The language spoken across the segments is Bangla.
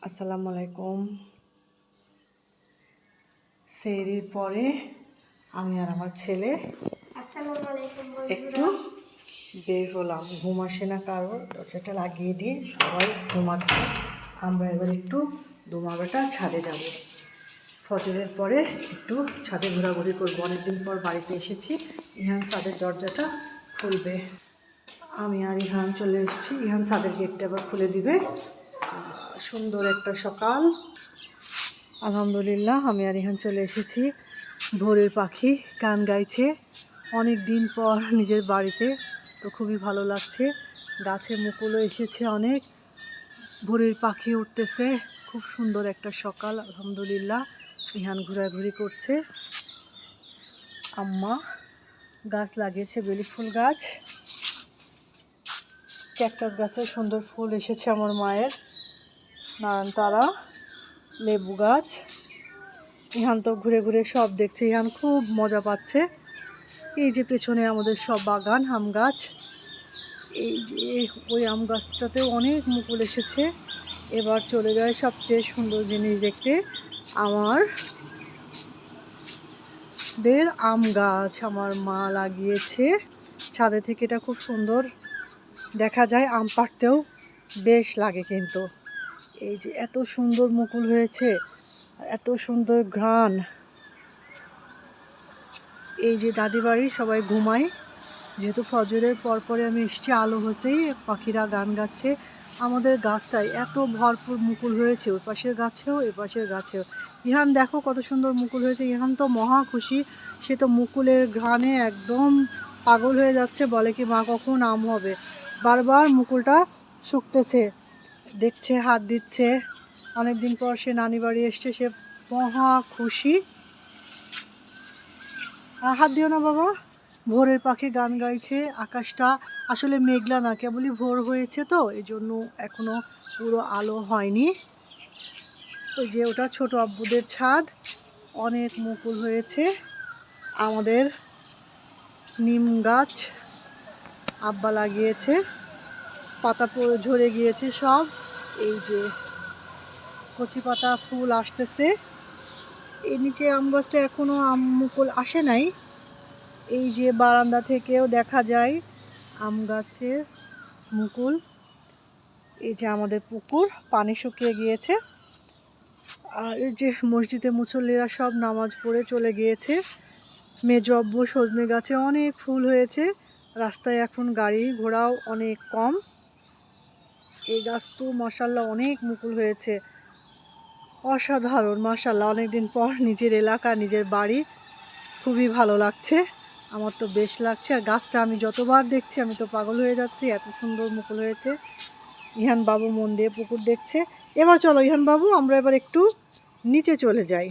আসসালামু আলাইকুম। সেহরির পরে আমি আর আমার ছেলে একটু বের হলাম। ঘুম আসে না কারোর, দরজাটা লাগিয়ে দিয়ে সবাই ঘুমাচ্ছে। আমরা এবার একটু দুমাবেটা ছাদে যাব। ফজরের পরে একটু ছাদে ঘোরাঘুরি করবো। অনেকদিন পর বাড়িতে এসেছি। ইহান ছাদের দরজাটা খুলবে। আমি আর ইহান চলে এসেছি। ইহান ছাদের গেটটা আবার খুলে দিবে। সুন্দর একটা সকাল, আলহামদুলিল্লাহ। আমি আর ইহান চলে এসেছি। ভোরের পাখি গান গাইছে অনেক দিন পর নিজের বাড়িতে, তো খুবই ভালো লাগছে। গাছে মুকুলও এসেছে অনেক, ভোরের পাখি উঠতেছে। খুব সুন্দর একটা সকাল, আলহামদুলিল্লাহ। ইহান ঘোরাঘুরি করছে। আম্মা গাছ লাগিয়েছে, বেলি ফুল গাছ, ক্যাকটাস গাছে সুন্দর ফুল এসেছে আমার মায়ের, নয়নতারা, লেবু গাছ। ইহান তো ঘুরে ঘুরে সব দেখছে। ইহান খুব মজা পাচ্ছে। এই যে পেছনে আমাদের সব বাগান, আম গাছ। এই যে ওই আম গাছটাতেও অনেক মুকুল এসেছে। এবার চলে যায় সবচেয়ে সুন্দর জিনিস দেখতে, আমাদের আম গাছ আমার মা লাগিয়েছে ছাদে থেকে। এটা খুব সুন্দর দেখা যায়, আম পাড়তেও বেশ লাগে। কিন্তু এই যে এত সুন্দর মুকুল হয়েছে, এত সুন্দর ঘ্রাণ। এই যে দাদি বাড়ি, সবাই ঘুমায়, যেহেতু ফজরের পরপরে আমি এসেছি, আলো হতেই পাখিরা গান গাচ্ছে। আমাদের গাছটায় এত ভরপুর মুকুল হয়েছে, ওই পাশের গাছেও এ পাশের গাছেও। ইহান দেখো কত সুন্দর মুকুল হয়েছে। ইহান তো মহা খুশি, সে তো মুকুলের ঘ্রাণে একদম পাগল হয়ে যাচ্ছে। বলে কি মা কখন আম হবে। বারবার মুকুলটা শুকতেছে, দেখছে, হাত দিচ্ছে। অনেকদিন পর সে নানি বাড়ি এসছে, সে মহা খুশি। হাত দিও না বাবা। ভোরের পাখি গান গাইছে। আকাশটা আসলে মেঘলা না, কেবলই ভোর হয়েছে, তো এই জন্য এখনো পুরো আলো হয়নি। ওই যে ওটা ছোট আব্বুদের ছাদ, অনেক মুকুল হয়েছে। আমাদের নিম গাছ আব্বা লাগিয়েছে, পাতা ঝরে গিয়েছে সব। এই যে কচি পাতা ফুল আসতেছে। এই নিচে আম গাছটা এখনো আম মুকুল আসে নাই। এই যে বারান্দা থেকেও দেখা যায় আম গাছের মুকুল। এই যে আমাদের পুকুর পানি শুকিয়ে গিয়েছে। আর এই যে মসজিদে মুসল্লিরা সব নামাজ পড়ে চলে গিয়েছে। মেজব্ব সজনে গাছে অনেক ফুল হয়েছে। রাস্তায় এখন গাড়ি ঘোড়াও অনেক কম। এই গাছ তো মাশাআল্লাহ অনেক মুকুল হয়েছে, অসাধারণ মাশাআল্লাহ। অনেকদিন পর নিজের এলাকা, নিজের বাড়ি, খুবই ভালো লাগছে। আমার তো বেশ লাগছে। আর গাছটা আমি যতবার দেখছি আমি তো পাগল হয়ে যাচ্ছি, এত সুন্দর মুকুল হয়েছে। ইহান বাবু মন দিয়ে পুকুর দেখছে। এবার চলো ইহান বাবু, আমরা এবার একটু নিচে চলে যাই।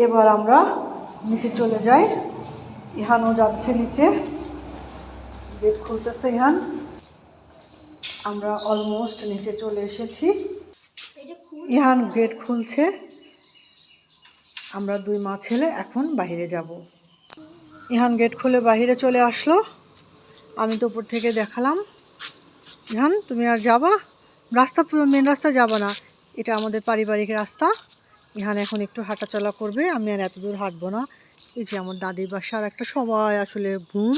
এবার আমরা নিচে চলে যাই। ইহানও যাচ্ছে নিচে, গেট খুলতেছে ইহান। আমরা অলমোস্ট নিচে চলে এসেছি। ইহান গেট খুলছে। আমরা দুই মা ছেলে এখন বাইরে যাব। ইহান গেট খুলে বাইরে চলে আসলো। আমি তো উপর থেকে দেখালাম। ইহান তুমি আর যাবা? রাস্তা পুরো মেন রাস্তা যাবা না, এটা আমাদের পারিবারিক রাস্তা। ইহান এখন একটু হাঁটাচলা করবে, আমি আর এত দূর হাঁটবো না। এই যে আমার দাদির বাসার একটা, সবাই আসলে ঘুম।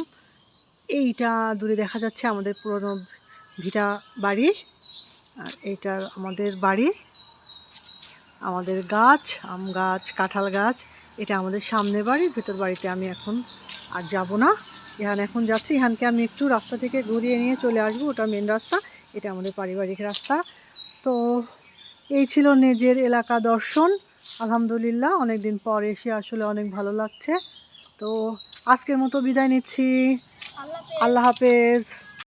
এইটা দূরে দেখা যাচ্ছে আমাদের পুরনো ভিটা বাড়ি, আর এইটা আমাদের বাড়ি। আমাদের গাছ, আম গাছ, কাঁঠাল গাছ, এটা আমাদের সামনের বাড়ি। ভেতর বাড়িতে আমি এখন আর যাব না। ইহান এখন যাচ্ছি। ইহানকে আমি একটু রাস্তা থেকে ঘুরিয়ে নিয়ে চলে আসবো, ওটা মেন রাস্তা, এটা আমাদের পারিবারিক রাস্তা। তো এই ছিল নিজের এলাকা দর্শন, আলহামদুলিল্লাহ। অনেক দিন পর এসে আসলে অনেক ভালো লাগছে। তো আজকের মতো বিদায় নিচ্ছি। আল্লাহ হাফেজ।